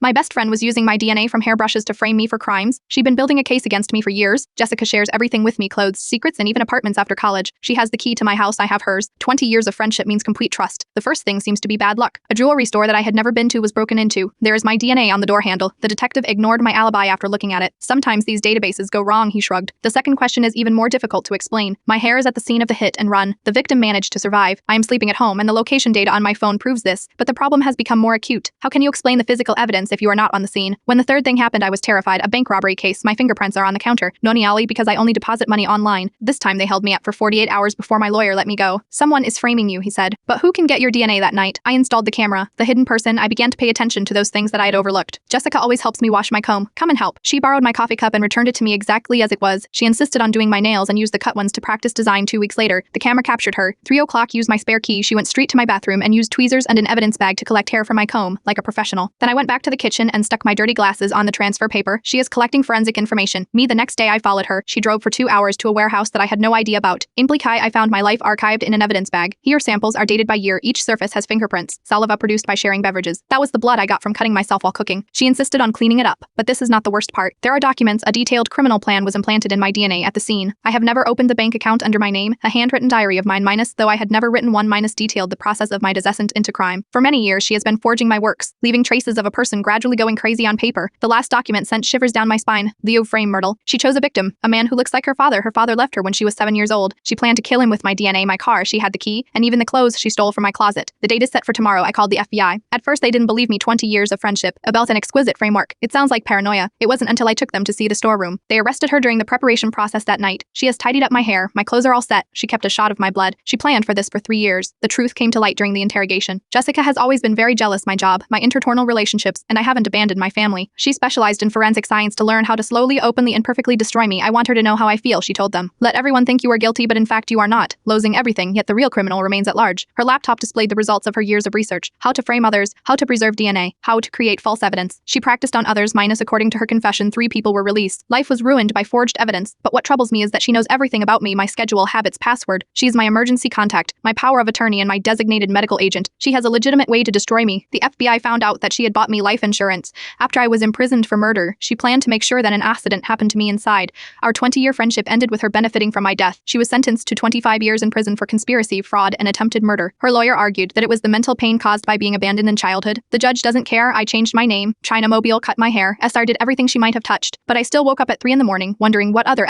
My best friend was using my DNA from hairbrushes to frame me for crimes. She'd been building a case against me for years. Jessica shares everything with me, clothes, secrets, and even apartments after college. She has the key to my house, I have hers. 20 years of friendship means complete trust. The first thing seems to be bad luck. A jewelry store that I had never been to was broken into. There is my DNA on the door handle. The detective ignored my alibi after looking at it. Sometimes these databases go wrong, he shrugged. The second question is even more difficult to explain. My hair is at the scene of the hit and run. The victim managed to survive. I am sleeping at home and the location data on my phone proves this, but the problem has become more acute. How can you explain the physical evidence if you are not on the scene? When the third thing happened, I was terrified. A bank robbery case. My fingerprints are on the counter. Noni Ali because I only deposit money online. This time they held me up for 48 hours before my lawyer let me go. Someone is framing you, he said. But who can get your DNA that night? I installed the camera. The hidden person. I began to pay attention to those things that I had overlooked. Jessica always helps me wash my comb. Come and help. She borrowed my coffee cup and returned it to me exactly as it was. She insisted on doing my nails and used the cut ones to practice design 2 weeks later. The camera captured her. 3 o'clock used my spare key. She went straight to my bathroom and used tweezers and an evidence bag to collect hair from my comb, like a professional. Then I went back to the kitchen and stuck my dirty glasses on the transfer paper. She is collecting forensic information. Me, the next day I followed her. She drove for 2 hours to a warehouse that I had no idea about. In Blikai, I found my life archived in an evidence bag. Here samples are dated by year. Each surface has fingerprints. Saliva produced by sharing beverages. That was the blood I got from cutting myself while cooking. She insisted on cleaning it up. But this is not the worst part. There are documents. A detailed criminal plan was implanted in my DNA at the scene. I have never opened the bank account under my name. A handwritten diary of mine minus, though I had never written one minus detailed the process of my descent into crime. For many years she has been forging my works, leaving traces of a person gradually going crazy on paper. The last document sent shivers down my spine. Leo Frame Myrtle. She chose a victim, a man who looks like her father. Her father left her when she was 7 years old. She planned to kill him with my DNA, my car. She had the key, and even the clothes she stole from my closet. The date is set for tomorrow. I called the FBI. At first they didn't believe me. 20 years of friendship. A belt and exquisite framework. It sounds like paranoia. It wasn't until I took them to see the storeroom. They arrested her during the preparation process that night. She has tidied up my hair. My clothes are all set. She kept a shot of my blood. She planned for this for 3 years. The truth came to light during the interrogation. Jessica has always been very jealous my job, my intertornal relationships, and I haven't abandoned my family. She specialized in forensic science to learn how to slowly, openly, and perfectly destroy me. I want her to know how I feel, she told them. Let everyone think you are guilty, but in fact you are not. Losing everything, yet the real criminal remains at large. Her laptop displayed the results of her years of research. How to frame others, how to preserve DNA, how to create false evidence. She practiced on others minus according to her confession 3 people were released. Life was ruined by forged evidence. But what troubles me is that she knows everything about me, my schedule, habits, password. She is my emergency contact, my power of attorney, and my designated medical agent. She has a legitimate way to destroy me. The FBI found out that she had bought me life insurance. After I was imprisoned for murder, she planned to make sure that an accident happened to me inside. Our 20-year friendship ended with her benefiting from my death. She was sentenced to 25 years in prison for conspiracy, fraud, and attempted murder. Her lawyer argued that it was the mental pain caused by being abandoned in childhood. The judge doesn't care. I changed my name. China Mobile cut my hair. SR did everything she might have touched. But I still woke up at 3 in the morning, wondering what other